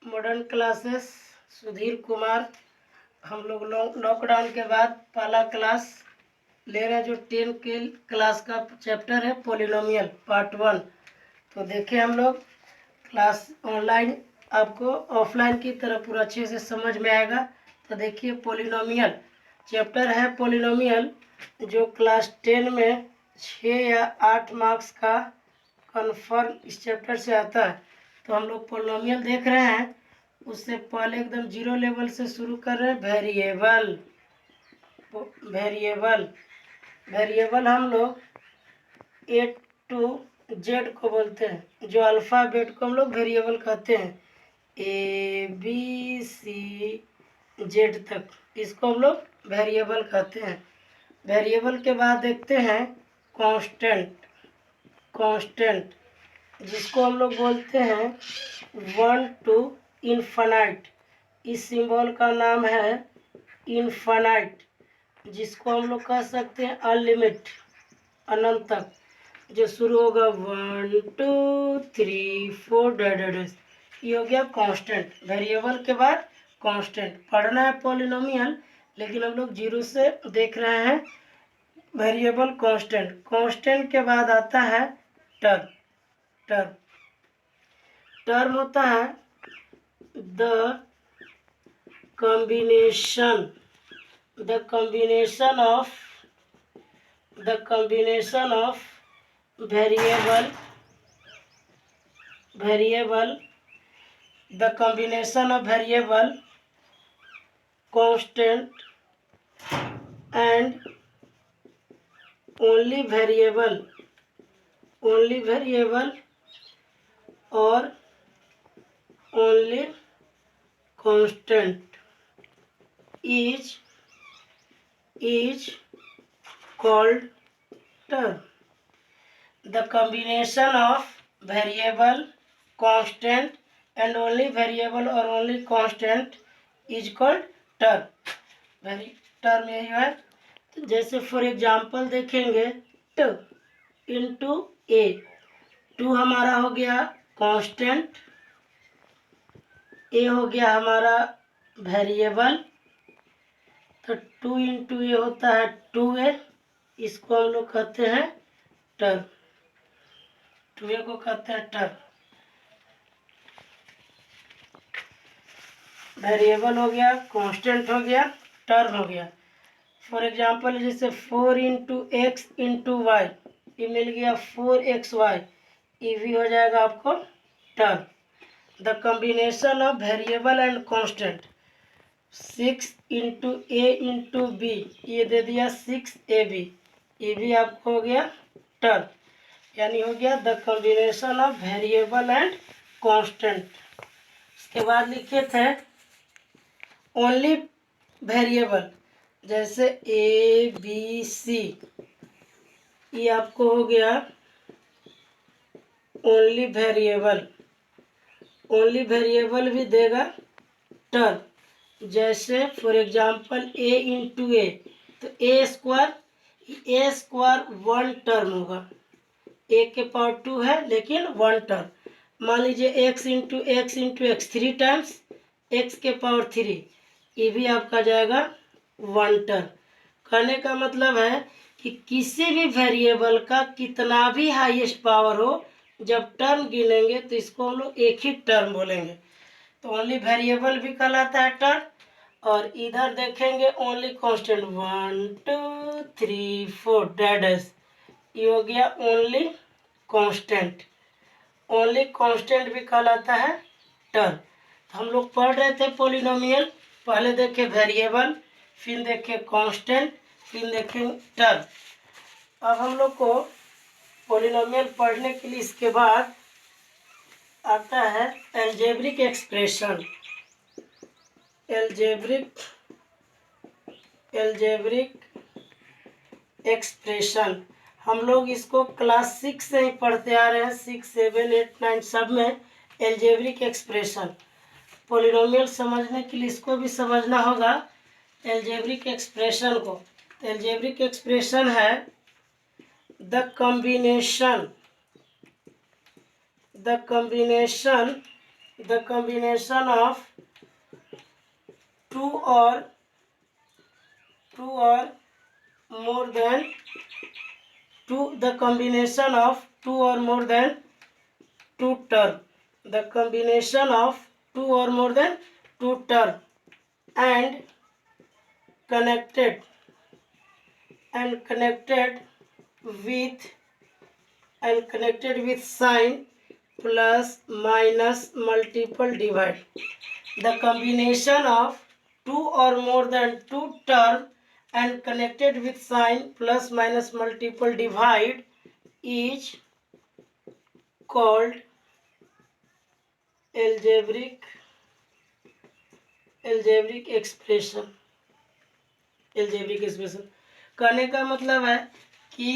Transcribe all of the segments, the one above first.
Modern classes Sudhir Kumar. हम लोग lockdown के बाद पहला क्लास ले रहे हैं, जो 10 के क्लास का चैप्टर है पॉलिनोमियल पार्ट 1। तो देखें हम लोग क्लास ऑनलाइन आपको ऑफलाइन की तरह पूरा अच्छे से समझ में आएगा। तो देखिए पॉलिनोमियल चैप्टर है, पॉलिनोमियल जो क्लास 10 में 6 या 8 मार्क्स का कन्फर्म इस चैप्टर से आता है। तो हम लोग पॉलिनोमियल देख रहे हैं, उससे पहले एकदम जीरो लेवल से शुरू कर रहे हैं। वेरिएबल वेरिएबल वेरिएबल हम लोग ए टू जेड को बोलते हैं, जो अल्फ़ाबेट को हम लोग वेरिएबल कहते हैं, ए बी सी जेड तक, इसको हम लोग वेरिएबल कहते हैं। वेरिएबल के बाद देखते हैं कांस्टेंट। कांस्टेंट जिसको हम लोग बोलते हैं 1 टू इन्फानाइट, इस सिंबल का नाम है इन्फानाइट, जिसको हम लोग कह सकते हैं अनलिमिट, अनंत तक, जो शुरू होगा 1 2 3 4 डैश। ये हो गया कांस्टेंट। वेरिएबल के बाद कांस्टेंट। पढ़ना है पॉलिनोमियल, लेकिन हम लोग जीरो से देख रहे हैं। Variable constant. कांस्टेंट के बाद आता है टर्म। टर्म टर्म होता है the combination of variable constant and only variable or only constant is called term. The combination of variable, constant and only variable or only constant is called term. Term यही है। तो जैसे for example देखेंगे, ट into A, to हमारा हो गया constant, ए हो गया हमारा वेरिएबल। तो 2 इंटू ए होता है 2a, इसको हम लोग कहते हैं टर्म। 2a को कहते हैं टर्म। वेरिएबल हो गया, कांस्टेंट हो गया, टर्म हो गया। फॉर एग्जांपल जैसे 4 इंटू एक्स इंटू वाई, ये मिल गया 4xy, ये भी हो जाएगा आपको term. The combination of variable and constant, 6 into a into b, ये दे दिया 6ab, ये भी आपको हो गया टर्म, यानी हो गया the combination of variable and constant. इसके बाद लिखे थे ओनली वेरिएबल, जैसे ए बी सी, ये आपको हो गया ओनली वेरिएबल। ओनली वेरिएबल भी देगा टर्म। जैसे फॉर एग्जांपल ए इंटू ए, तो ए स्क्वायर 1 टर्म होगा। ए के पावर 2 है, लेकिन 1 टर्म। मान लीजिए x into x 3 times, x के पावर 3, ये भी आपका जाएगा 1 टर्म। कहने का मतलब है कि किसी भी वेरिएबल का कितना भी हाईएस्ट पावर हो, जब टर्म गिनेंगे तो इसको हम लोग एक ही टर्म बोलेंगे। तो ओनली वेरिएबल भी कहलाता है टर्म। और इधर देखेंगे ओनली कांस्टेंट 1 2 3 4 डैश, ये हो गया ओनली कांस्टेंट। ओनली कांस्टेंट भी कहलाता है टर्म। तो हम लोग पढ़ रहे थे पॉलिनोमियल, पहले देखे वेरिएबल, फिर देखे कांस्टेंट, फिर देखे टर्म। अब हम लोग को पॉलिनोमियल पढ़ने के लिए इसके बाद आता है एल्जेब्रिक एक्सप्रेशन। एल्जेब्रिक एक्सप्रेशन हम लोग इसको क्लास 6 से ही पढ़ते आ रहे हैं, 6 7 8 9 सब में एल्जेब्रिक एक्सप्रेशन। पॉलिनोमियल समझने के लिए इसको भी समझना होगा, एल्जेब्रिक एक्सप्रेशन को। तो एल्जेब्रिक एक्सप्रेशन है the combination the combination of two or more than the combination of two or more than two term, the combination of two or more than two term and connected with sign plus minus multiple divide. The combination of two or more than two term and connected with sign plus minus multiple divide is called algebraic expression. कहने का मतलब है कि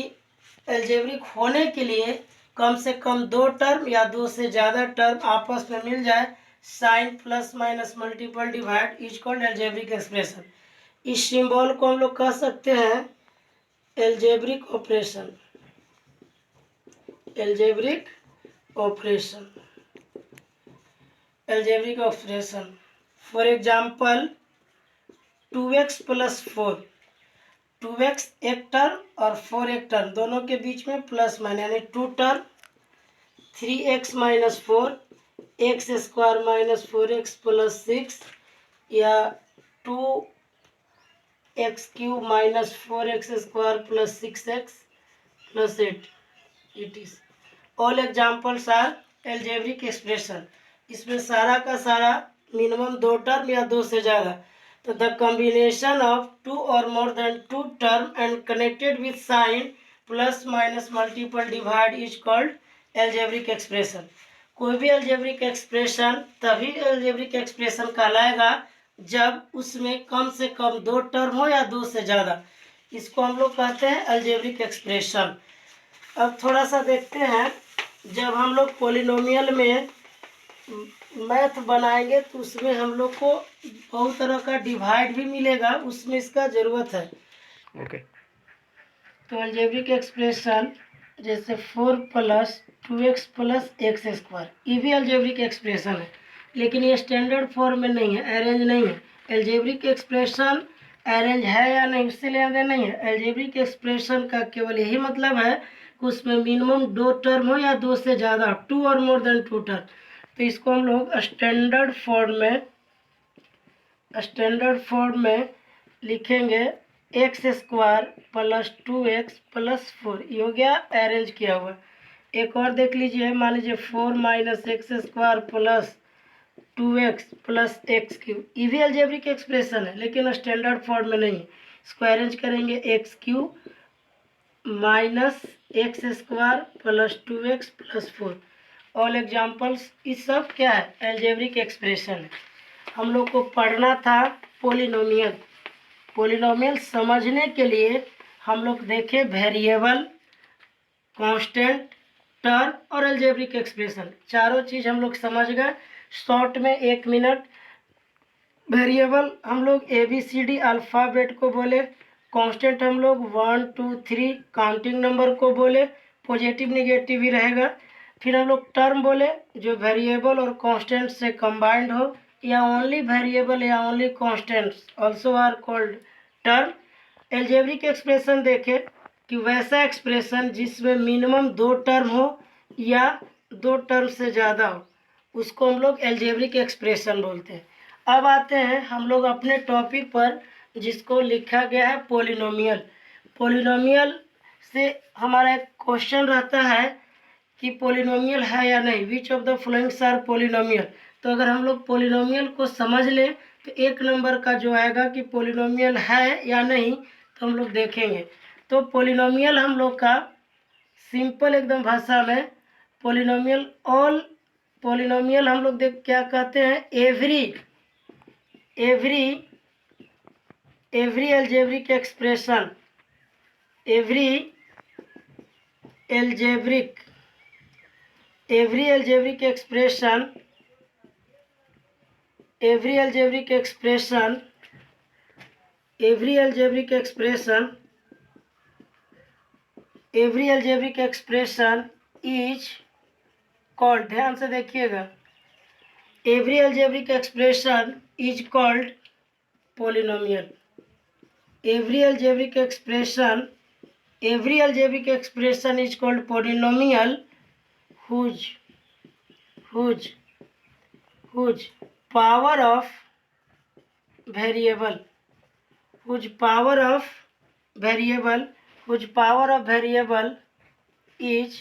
algebraic होने के लिए कम से कम दो टर्म या दो से ज़्यादा टर्म आपस में मिल जाए, sign plus minus multiple divide is called algebraic expression. इस सिंबल को हम लोग कह सकते हैं algebraic operation. Algebraic operation. For example 2x plus 4. 2x एक टर्म और 4 एक टर्म, दोनों के बीच में प्लस माइनस यानी two term. 3x minus 4, x square minus 4x plus 6 या 2x cube minus 4x square plus 6x plus 8. It is all examples are algebraic expression. इसमें सारा का सारा मिनिमम दो टर्म या दो से ज़्यादा. तो द कॉम्बिनेशन ऑफ टू और more than two term and connected with sign plus minus multiple divide is called algebraic expression. कोई भी एल्जेब्रिक एक्सप्रेशन तभी एल्जेब्रिक एक्सप्रेशन कहलाएगा जब उसमें कम से कम दो टर्म हो या दो से ज़्यादा. इसको हम लोग कहते हैं एल्जेब्रिक एक्सप्रेशन. अब थोड़ा सा देखते हैं, जब हम लोग पोलिनोमियल में मैथ बनाएंगे तो उसमें हम लोग को बहुत तरह का डिवाइड भी मिलेगा, उसमें इसका ज़रूरत है. ओके. तो अलजेब्रिक एक्सप्रेशन जैसे 4 plus 2x plus x square, ये भी अलजेब्रिक एक्सप्रेशन है, लेकिन ये स्टैंडर्ड फॉर्म में नहीं है, अरेंज नहीं है. अलजेब्रिक एक्सप्रेशन अरेंज है या नहीं उससे लेना देना नहीं है. अलजेब्रिक एक्सप्रेशन का केवल यही मतलब है कि उसमें मिनिमम दो टर्म हो या दो से ज़्यादा, टू और मोर देन टू टर्म. तो इसको हम लोग स्टैंडर्ड फॉर्म में लिखेंगे x square plus 2x plus 4. ये हो गया अरेंज किया हुआ. एक और देख लीजिए, मान लीजिए 4 minus x square plus 2x plus x cube. ये भी अलजेब्रिक एक्सप्रेशन है लेकिन स्टैंडर्ड फॉर्म में नहीं है. इसको अरेंज करेंगे x cube minus x square plus 2x plus 4. All examples. इस सब क्या है? एल्जेब्रिक एक्सप्रेशन है. हम लोग को पढ़ना था पोलिनोमियल. पोलिनोमियल समझने के लिए हम लोग देखे वेरिएबल, कांस्टेंट, टर्म और एल्जेब्रिक एक्सप्रेशन. चारों चीज़ हम लोग समझ गए शॉर्ट में 1 मिनट. वेरिएबल हम लोग ABCD अल्फ़ाबेट को बोले. कांस्टेंट हम लोग 1 2 3 काउंटिंग नंबर को बोले, पॉजिटिव नेगेटिव ही रहेगा. फिर हम लोग टर्म बोले जो वेरिएबल और कांस्टेंट से कंबाइंड हो, या ओनली वेरिएबल या only constants also are called term. Algebraic expression देखे कि वैसा एक्सप्रेशन जिसमें मिनिमम दो टर्म हो या दो टर्म से ज़्यादा हो, उसको हम लोग एल्जेब्रिक एक्सप्रेशन बोलते हैं. अब आते हैं हम लोग अपने टॉपिक पर जिसको लिखा गया है पोलिनोमियल. पोलिनोमियल से हमारा एक क्वेश्चन रहता है कि पोलिनोमियल है या नहीं, which of the followings are polynomial. तो अगर हम लोग पोलिनोमियल को समझ लें तो एक नंबर का जो आएगा कि पोलिनोमियल है या नहीं, तो हम लोग देखेंगे. तो पोलिनोमियल हम लोग का सिंपल एकदम भाषा में पोलिनोमियल हम लोग देख क्या कहते हैं, every algebraic expression, every algebraic expression is called, ध्यान से देखिएगा, every algebraic expression is called polynomial. Every algebraic expression is called polynomial whose power of variable is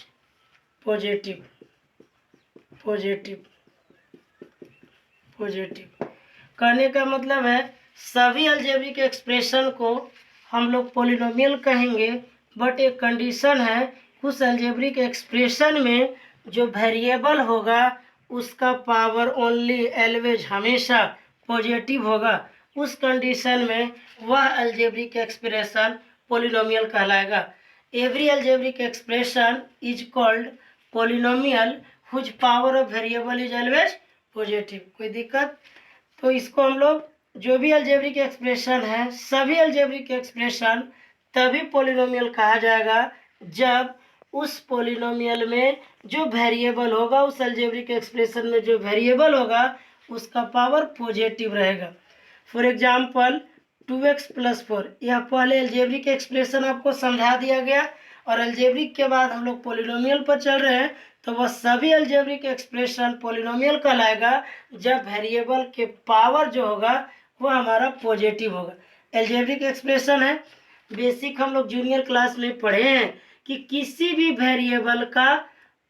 positive। कहने का मतलब है सभी अलजेब्रिक एक्सप्रेशन को हम लोग पोलिनोमियल कहेंगे, बट एक कंडीशन है, उस अलजेब्रिक एक्सप्रेशन में जो वेरिएबल होगा उसका पावर ओनली ऑलवेज हमेशा पॉजिटिव होगा। उस कंडीशन में वह अलजेब्रिक एक्सप्रेशन पोलिनोमियल कहलाएगा। Every algebraic expression is called polynomial whose power of variable is always positive. कोई दिक्कत? तो इसको हम लोग जो भी अलजेब्रिक एक्सप्रेशन है, सभी अलजेब्रिक एक्सप्रेशन तभी पोलिनोमियल कहा जाएगा जब उस पोलिनोमियल में जो वेरिएबल होगा, उस अलजेब्रिक एक्सप्रेशन में जो वेरिएबल होगा उसका पावर पॉजिटिव रहेगा। फॉर एग्जांपल 2x + 4, यह पहले अलजेब्रिक एक्सप्रेशन आपको समझा दिया गया, और अलजेब्रिक के बाद हम लोग पोलिनोमियल पर चल रहे हैं, तो वह सभी अलजेब्रिक एक्सप्रेशन पोलिनोमियल कहलाएगा जब वेरिएबल के पावर जो होगा वह हमारा पॉजिटिव होगा। अलजेब्रिक एक्सप्रेशन है, बेसिक हम लोग जूनियर क्लास में पढ़े हैं कि किसी भी वेरिएबल का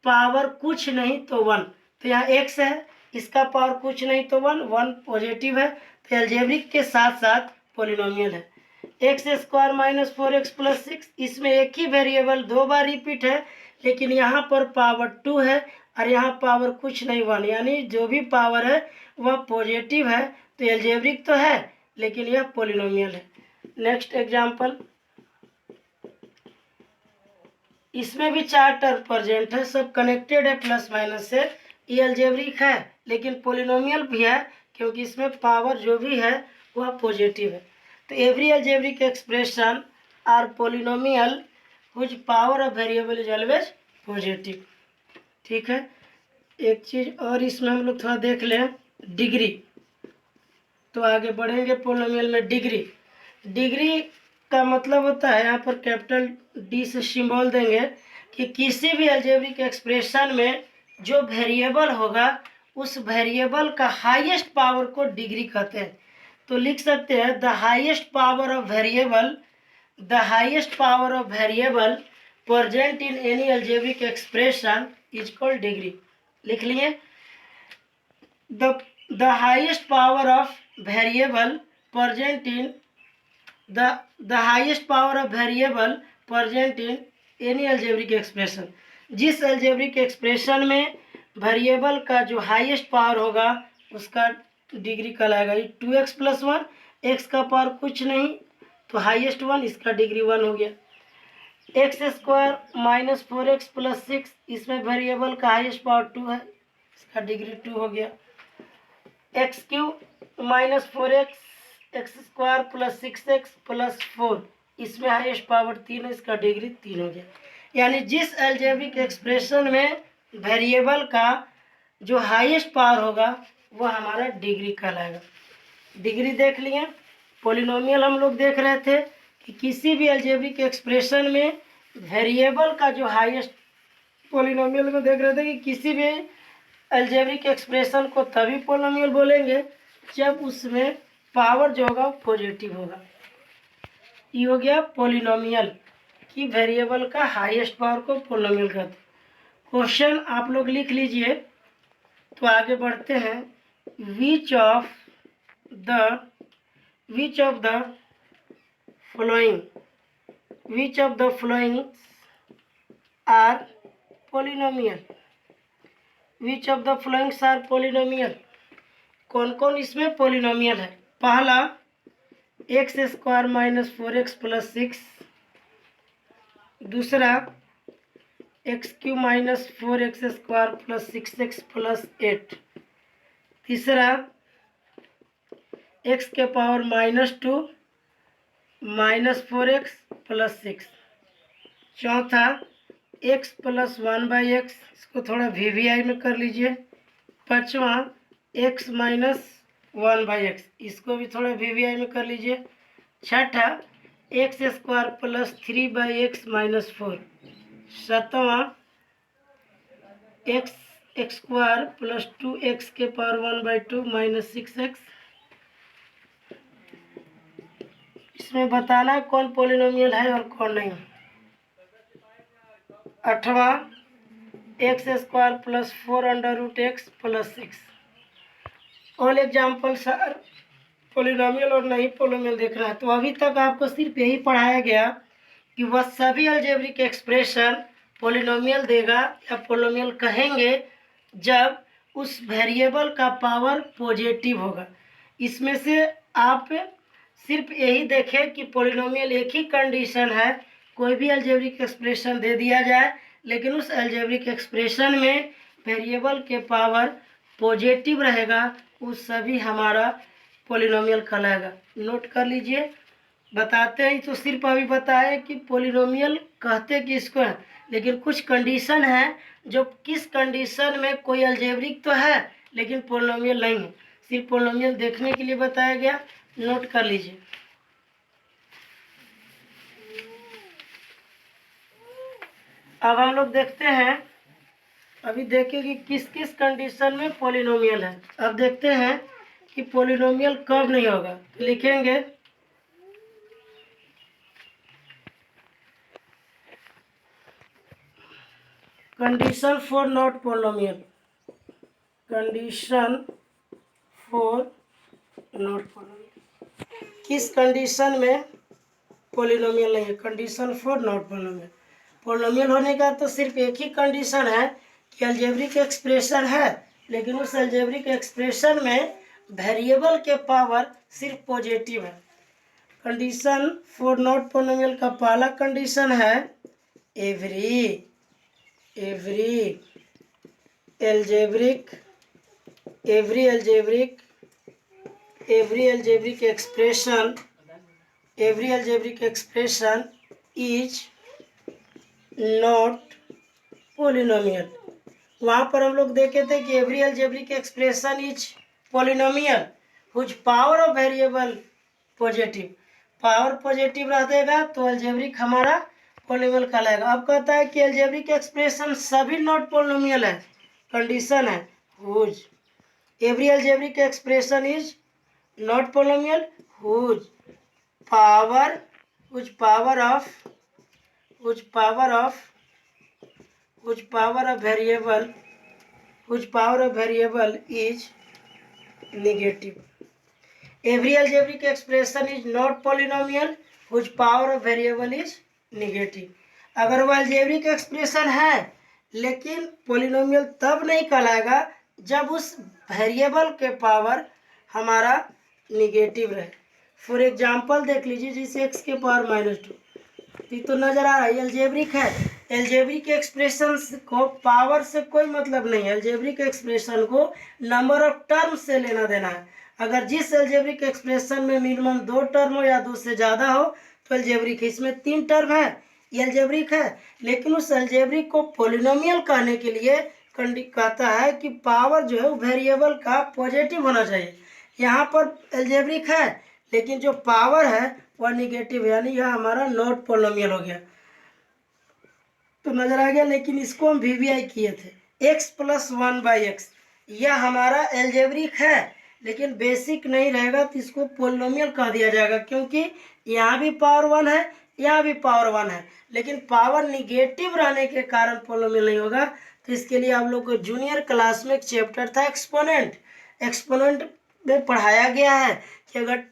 पावर कुछ नहीं तो 1, तो यहाँ x है, इसका पावर कुछ नहीं तो 1 पॉजिटिव है, तो अलजेब्रिक के साथ साथ पोलिनोमियल है। x² - 4x + 6, इसमें एक ही वेरिएबल 2 बार रिपीट है, लेकिन यहाँ पर पावर 2 है और यहाँ पावर कुछ नहीं 1, यानी जो भी पावर है वह पॉजिटिव है, तो अलजेब्रिक तो है लेकिन यह पोलिनोमियल है। नेक्स्ट एग्जांपल, इसमें भी 4 टर्म प्रेजेंट है, सब कनेक्टेड है प्लस माइनस से। ये अलजेब्रिक है लेकिन पोलिनोमियल भी है क्योंकि इसमें पावर जो भी है वह पॉजिटिव है। तो every algebraic expression are polynomial whose power of variable is always positive. ठीक है, एक चीज़ और इसमें हम लोग थोड़ा देख लें, डिग्री। तो आगे बढ़ेंगे पोलिनोमियल में। डिग्री का मतलब होता है, यहाँ पर कैपिटल डी से सिंबल देंगे कि किसी भी अलजेब्रिक एक्सप्रेशन में जो वेरिएबल होगा उस वेरिएबल का हाईएस्ट पावर को डिग्री कहते हैं। तो लिख सकते हैं the highest power of variable present in any algebraic expression is called degree. लिख लिए, the highest power of variable present in the highest power of variable present in any algebraic expression। जिस algebraic expression में variable का जो highest power होगा उसका degree कहलाएगा। 2x + 1, x का पावर कुछ नहीं तो हाईएस्ट 1, इसका डिग्री 1 हो गया। x² - 4x + 6, इसमें वेरिएबल का हाईएस्ट पावर 2 है, इसका डिग्री 2 हो गया। x³ - 4x x² + 6x + 4, इसमें हाईएस्ट पावर 3 है, इसका डिग्री 3 हो गया। यानी जिस अलजेब्रिक एक्सप्रेशन में वेरिएबल का जो हाईएस्ट पावर होगा वह हमारा डिग्री कहलाएगा। डिग्री देख लिए। पोलिनोमियल हम लोग देख रहे थे कि किसी भी अलजेब्रिक एक्सप्रेशन में वेरिएबल का जो हाईएस्ट, पोलिनोमियल में देख रहे थे कि किसी भी अलजेब्रिक एक्सप्रेशन को तभी पोलिनोमियल बोलेंगे जब उसमें पावर जो होगा वो पॉजिटिव होगा। ये हो गया पोलिनोमियल कि वेरिएबल का हाईएस्ट पावर को पोलिनोमियल कहते हैं। क्वेश्चन आप लोग लिख लीजिए। तो आगे बढ़ते हैं। Which of the following are polynomial. Which of the followings are polynomial, कौन कौन इसमें पोलिनोमियल है? पहला x² - 4x + 6, दूसरा x³ - 4x² + 6x + 8, तीसरा x के पावर -2 - 4x + 6, चौथा x + 1/x, इसको थोड़ा VVI में कर लीजिए। पांचवा एक्स माइनस 1/x, इसको भी थोड़ा वीवीआई में कर लीजिए। छठा x square plus 3/x minus 4। सातवां एक्स स्क्वायर प्लस 2x के पावर 1/2 माइनस 6x। इसमें बताना कौन पॉलिनोमियल है और कौन नहीं। आठवां x square plus 4√x plus 6। All examples are polynomial और नहीं पॉलिनोमियल देखना है। तो अभी तक आपको सिर्फ यही पढ़ाया गया कि वह सभी अलजेब्रिक एक्सप्रेशन पॉलिनोमियल देगा या पॉलिनोमियल कहेंगे जब उस वेरिएबल का पावर पॉजिटिव होगा। इसमें से आप सिर्फ यही देखें कि पॉलिनोमियल एक ही कंडीशन है, कोई भी अलजेब्रिक एक्सप्रेशन दे दिया जाए लेकिन उस अलजेब्रिक एक्सप्रेशन में वेरिएबल के पावर पॉजिटिव रहेगा, उस सभी हमारा पॉलिनोमियल कहलाएगा। नोट कर लीजिए। बताते हैं तो सिर्फ अभी बताए कि पॉलिनोमियल कहते किसको है, लेकिन कुछ कंडीशन है जो किस कंडीशन में कोई अलजेब्रिक तो है लेकिन पॉलिनोमियल नहीं है, सिर्फ पॉलिनोमियल देखने के लिए बताया गया। नोट कर लीजिए। अब हम लोग देखते हैं, अभी देखें कि किस किस कंडीशन में पॉलिनोमियल है। अब देखते हैं कि पॉलिनोमियल कब नहीं होगा। लिखेंगे condition for not polynomial, condition for not polynomial, किस कंडीशन में पॉलिनोमियल नहीं है। Condition for not polynomial, polynomial होने का तो सिर्फ एक ही कंडीशन है कि अलजेब्रिक एक्सप्रेशन है लेकिन उस अलजेब्रिक एक्सप्रेशन में वेरिएबल के पावर सिर्फ पॉजिटिव है। कंडीशन फॉर नॉट पॉलिनोमियल का पहला कंडीशन है every algebraic expression is not polynomial। वहाँ पर हम लोग देखे थे कि every algebraic expression is polynomial whose power of variable positive, power positive रहेगा तो अलजेब्रिक हमारा पॉलिनोमियल कहलाएगा। अब कहता है कि अलजेब्रिक एक्सप्रेशन सभी नॉट पॉलिनोमियल है, कंडीशन है whose every algebraic expression is not polynomial whose power of variable is negative. Every algebraic expression is not polynomial whose power of variable is negative। अगर वह algebraic expression है लेकिन polynomial तब नहीं कहलाएगा जब उस वेरिएबल के पावर हमारा निगेटिव रहे। फॉर एग्जाम्पल देख लीजिए, जिसे x के पावर -2, तो नजर आ रहा है अलजेब्रिक है। अलजेब्रिक एक्सप्रेशन को पावर से कोई मतलब नहीं है, अलजेब्रिक एक्सप्रेशन को नंबर ऑफ टर्म से लेना देना है। अगर जिस अलजेब्रिक एक्सप्रेशन में मिनिमम 2 टर्म हो या 2 से ज़्यादा हो तो अलजेब्रिक है। इसमें 3 टर्म है, ये अलजेब्रिक है, लेकिन उस अलजेब्रिक को पॉलिनोमियल कहने के लिए कहता है कि पावर जो है वो वेरिएबल का पॉजिटिव होना चाहिए। यहाँ पर अलजेब्रिक है लेकिन जो पावर है वह निगेटिव है, यानी यह हमारा नॉट पॉलिनोमियल हो गया। तो नजर आ गया। लेकिन इसको हम वीवीआई किए थे x + 1/x, यह हमारा अलजेब्रिक है लेकिन बेसिक नहीं रहेगा तो इसको पॉलिनोमियल कह दिया जाएगा, क्योंकि यहाँ भी पावर 1 है, यहाँ भी पावर 1 है, लेकिन पावर निगेटिव रहने के कारण पॉलिनोमियल नहीं होगा। तो इसके लिए आप लोग को जूनियर क्लास में एक चैप्टर था एक्सपोनेंट में पढ़ाया गया है कि अगर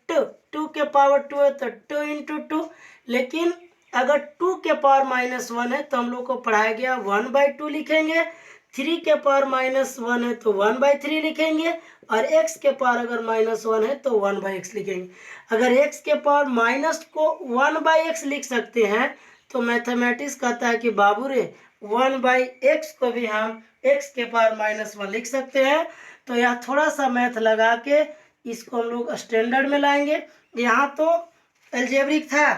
2 के पावर 2 है तो 2 × 2, लेकिन अगर 2 के पावर -1 है तो हम लोग को पढ़ाया गया 1/2 लिखेंगे, 3 के पावर -1 है तो 1/3 लिखेंगे, और x के पावर अगर -1 है तो 1/x लिखेंगे। अगर x के पावर माइनस को 1/x लिख सकते हैं तो मैथमेटिक्स कहता है कि बाबू रे 1/x को भी हम x के पावर -1 लिख सकते हैं। तो यह थोड़ा सा मैथ लगा के इसको हम लोग स्टैंडर्ड में लाएंगे। यहाँ तो अलजेब्रिक था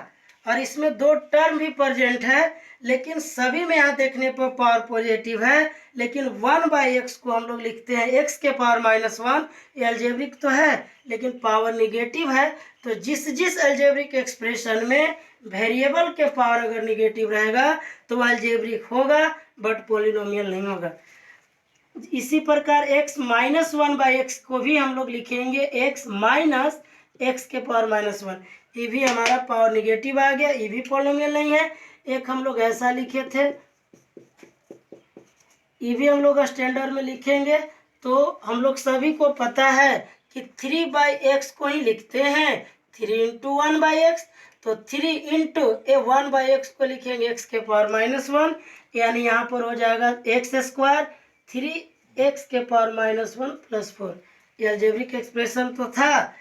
और इसमें 2 टर्म भी प्रेजेंट है, लेकिन सभी में यहाँ देखने पर पावर पॉजिटिव है, लेकिन 1/x को हम लोग लिखते हैं x के पावर -1। ये अलजेब्रिक तो है लेकिन पावर निगेटिव है, तो जिस जिस अलजेब्रिक एक्सप्रेशन में वेरिएबल के पावर अगर निगेटिव रहेगा तो वह अलजेब्रिक होगा बट पॉलिनोमियल नहीं होगा। इसी प्रकार x -1/x को भी हम लोग लिखेंगे x माइनस x के पावर -1, ये भी हमारा पावर निगेटिव आ गया, ये भी पॉलिनोमियल नहीं है। एक हम लोग ऐसा लिखे थे, ये भी हम लोग स्टैंडर्ड में लिखेंगे। तो हम लोग सभी को पता है कि 3/x को ही लिखते हैं 3 × 1/x, तो 3 इंटू 1/x को लिखेंगे x के पावर -1, यानी यहाँ पर हो जाएगा x², 3x के पावर -1 + 4। ये अलजेब्रिक एक्सप्रेशन तो था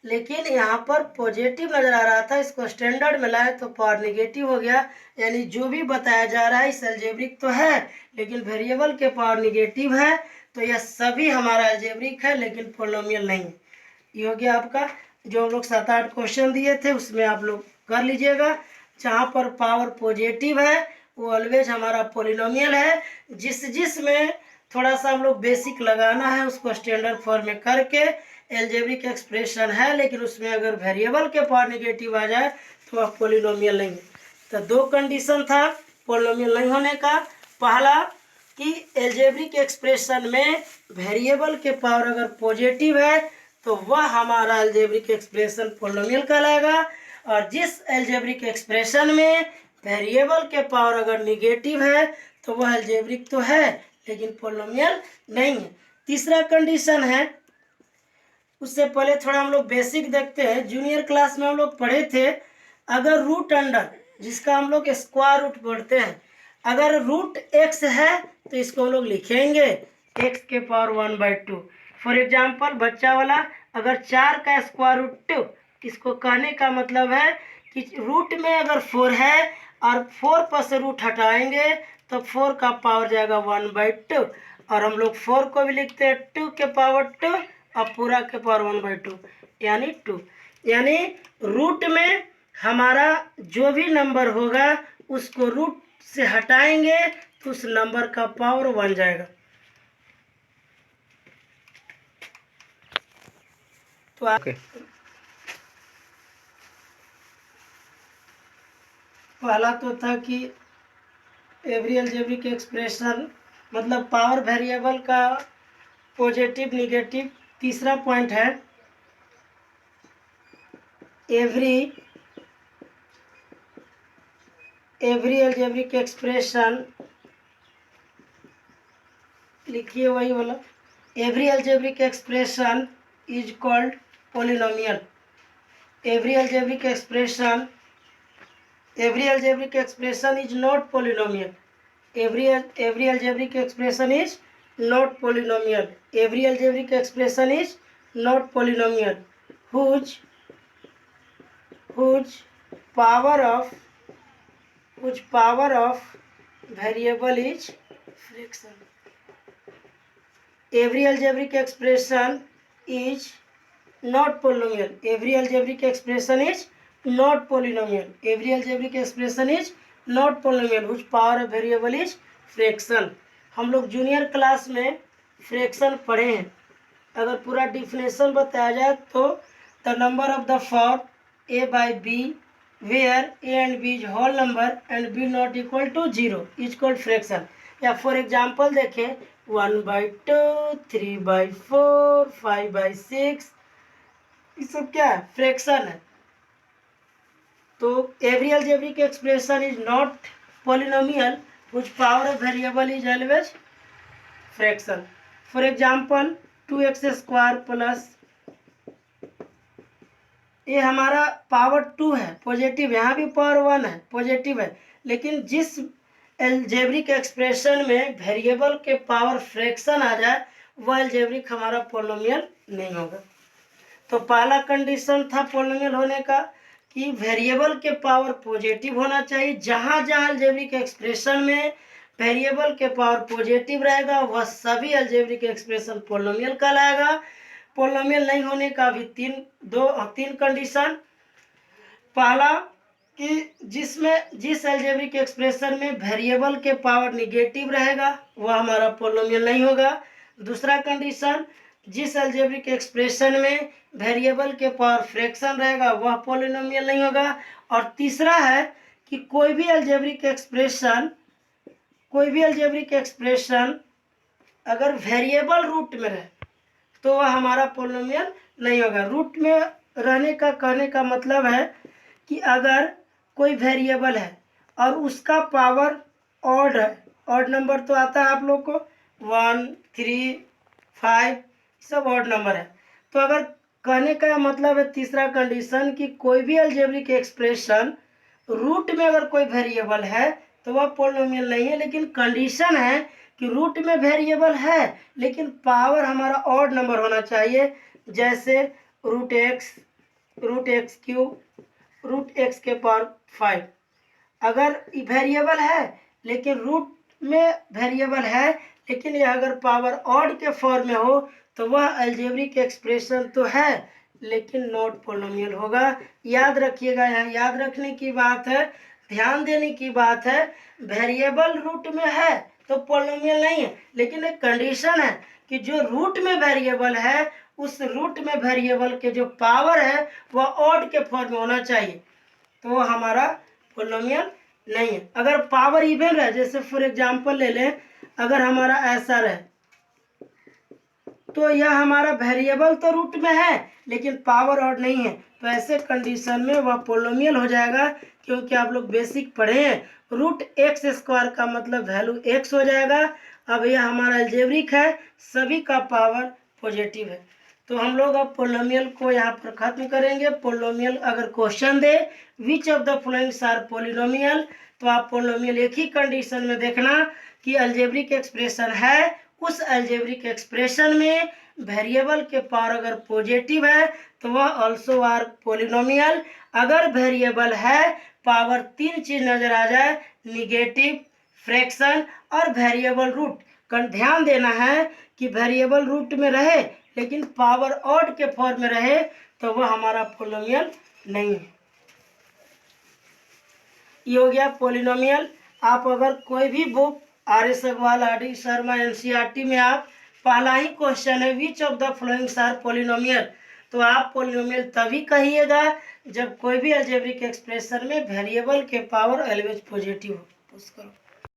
लेकिन यहाँ पर पॉजिटिव नजर आ रहा था, इसको स्टैंडर्ड में लाए तो पावर निगेटिव हो गया। यानी जो भी बताया जा रहा है इस अलजेब्रिक तो है लेकिन वेरिएबल के पावर निगेटिव है, तो यह सभी हमारा अलजेब्रिक है लेकिन पॉलिनोमियल नहीं है। ये हो गया आपका, जो हम लोग 7-8 क्वेश्चन दिए थे उसमें आप लोग कर लीजिएगा। जहाँ पर पावर पॉजिटिव है वो ऑलवेज हमारा पॉलिनोमियल है। जिस जिस में थोड़ा सा हम लोग बेसिक लगाना है उसको स्टैंडर्ड फॉर्म में करके एल्जेब्रिक एक्सप्रेशन है, लेकिन उसमें अगर वेरिएबल के पावर निगेटिव आ जाए तो वह पॉलिनोमियल नहीं है। तो 2 कंडीशन था पॉलिनोमियल नहीं होने का। पहला कि एल्जेब्रिक एक्सप्रेशन में वेरिएबल के पावर अगर पॉजिटिव है तो वह हमारा एल्जेब्रिक एक्सप्रेशन पॉलिनोमियल कहलाएगा, और जिस एल्जेब्रिक एक्सप्रेशन में वेरिएबल के पावर अगर निगेटिव है तो वह एल्जेब्रिक तो है लेकिन पॉलिनोमियल नहीं है। तीसरा कंडीशन है, उससे पहले थोड़ा हम लोग बेसिक देखते हैं। जूनियर क्लास में हम लोग पढ़े थे, अगर रूट अंडर, जिसका हम लोग स्क्वायर रूट पढ़ते हैं, अगर रूट x है तो इसको हम लोग लिखेंगे x के पावर 1/2। फॉर एग्जाम्पल बच्चा वाला, अगर 4 का स्क्वायर रूट 2, इसको कहने का मतलब है कि रूट में अगर 4 है और 4 पर से रूट हटाएंगे तो 4 का पावर जाएगा 1/2, और हम लोग 4 को भी लिखते हैं 2 के पावर 2 और पूरा के पावर 1/2 यानी 2। यानी रूट में हमारा जो भी नंबर होगा उसको रूट से हटाएंगे तो उस नंबर का पावर 1 जाएगा। तो पहला तो था कि एवरी अलजेब्रिक एक्सप्रेशन मतलब पावर वेरिएबल का पॉजिटिव निगेटिव। तीसरा पॉइंट है एवरी अलजेब्रिक एक्सप्रेशन, लिखिए वही वाला, every algebraic expression is called polynomial. Every algebraic expression is not polynomial. every algebraic expression is not polynomial. Every algebraic expression is not polynomial whose power of variable is fraction. Every algebraic expression is not polynomial. Every algebraic expression is not polynomial. Every algebraic expression is not polynomial whose power of variable is fraction. हम लोग junior class में fraction पढ़े हैं। अगर पूरा definition बताया जाए तो the number of the form a/b where a and b is whole number and b not equal to 0 is called fraction. या फॉर एग्जांपल देखें 1/2, 3/4, 5/6, ये सब क्या है? फ्रैक्शन है। तो every algebraic expression is not polynomial which power of variable is always fraction. For example 2x² plus, ये हमारा पावर 2 है पॉजिटिव, यहाँ भी पावर 1 है पॉजिटिव है, लेकिन जिस अलजेब्रिक एक्सप्रेशन में वेरिएबल के पावर फ्रैक्शन आ जाए वह अलजेब्रिक हमारा पॉलिनोमियल नहीं होगा। तो पहला कंडीशन था पॉलिनोमियल होने का कि वेरिएबल के पावर पॉजिटिव होना चाहिए। जहाँ जहाँ अलजेब्रिक एक्सप्रेशन में वेरिएबल के पावर पॉजिटिव रहेगा वह सभी अलजेब्रिक एक्सप्रेशन पॉलिनोमियल कहलाएगा। पॉलिनोमियल नहीं होने का भी तीन कंडीशन। पहला कि जिस अलजेब्रिक एक्सप्रेशन में वेरिएबल के पावर निगेटिव रहेगा वह हमारा पोलिनोमियल नहीं होगा। दूसरा कंडीशन, जिस अलजेब्रिक एक्सप्रेशन में वेरिएबल के पावर फ्रैक्शन रहेगा वह पोलिनोमियल नहीं होगा। और तीसरा है कि कोई भी अलजेब्रिक एक्सप्रेशन अगर वेरिएबल रूट में रहे तो वह हमारा पोलिनोमियल नहीं होगा। रूट में रहने का कहने का मतलब है कि अगर कोई वेरिएबल है और उसका पावर ऑड है, ऑड नंबर तो आता है आप लोग को 1, 3, 5 सब ऑड नंबर है। तो अगर कहने का मतलब है तीसरा कंडीशन कि कोई भी अलजेब्रिक एक्सप्रेशन रूट में अगर कोई वेरिएबल है तो वह पोलिनोमियल नहीं है। लेकिन कंडीशन है कि रूट में वेरिएबल है लेकिन पावर हमारा ऑड नंबर होना चाहिए, जैसे root x cube, root x के पावर 5। अगर वेरिएबल है लेकिन रूट में वेरिएबल है लेकिन यह अगर पावर ऑड के फॉर्म में हो तो वह अलजेब्रिक एक्सप्रेशन तो है लेकिन नॉट पोलिनोमियल होगा। याद रखिएगा, यहाँ याद रखने की बात है, ध्यान देने की बात है। वेरिएबल रूट में है तो पोलिनोमियल नहीं है, लेकिन एक कंडीशन है कि जो रूट में वेरिएबल है उस रूट में वेरिएबल के जो पावर है वह ऑड के फॉर्म में होना चाहिए, तो वो हमारा पोलिनोमियल नहीं है। अगर पावर इवन रहे, जैसे फॉर एग्जांपल ले लें, अगर हमारा ऐसा रहे तो यह हमारा वेरिएबल तो रूट में है लेकिन पावर ऑड नहीं है, तो ऐसे कंडीशन में वह पोलिनोमियल हो जाएगा। क्योंकि आप लोग बेसिक पढ़े हैं, रूट एक्स स्क्वायर का मतलब वैल्यू एक्स हो जाएगा। अब यह हमारा अलजेब्रिक है, सभी का पावर पॉजिटिव है। तो हम लोग अब पोलिनोमियल को यहाँ पर खत्म करेंगे। पोलिनोमियल अगर क्वेश्चन दे which of the followings are polynomial, तो आप पोलिनोमियल एक ही कंडीशन में देखना कि अलजेब्रिक एक्सप्रेशन है, उस अलजेब्रिक एक्सप्रेशन में वेरिएबल के पावर अगर पॉजिटिव है तो वह ऑल्सो आर पोलिनोमियल। अगर वेरिएबल है, पावर 3 चीज नजर आ जाए, निगेटिव, फ्रैक्शन और वेरिएबल रूट। ध्यान देना है कि वेरिएबल रूट में रहे लेकिन पावर ऑड के फॉर्म में रहे तो वह हमारा पोलिनोमियल नहीं है। ये हो गया पोलिनोमियल। आप अगर कोई भी book RS Agarwal, RD Sharma, NCERT में आप पहला ही क्वेश्चन है which of the followings are polynomial, तो आप पोलिनोमियल तभी कहिएगा जब कोई भी अलजेब्रिक एक्सप्रेशन में वेरिएबल के पावर ऑलवेज पॉजिटिव हो।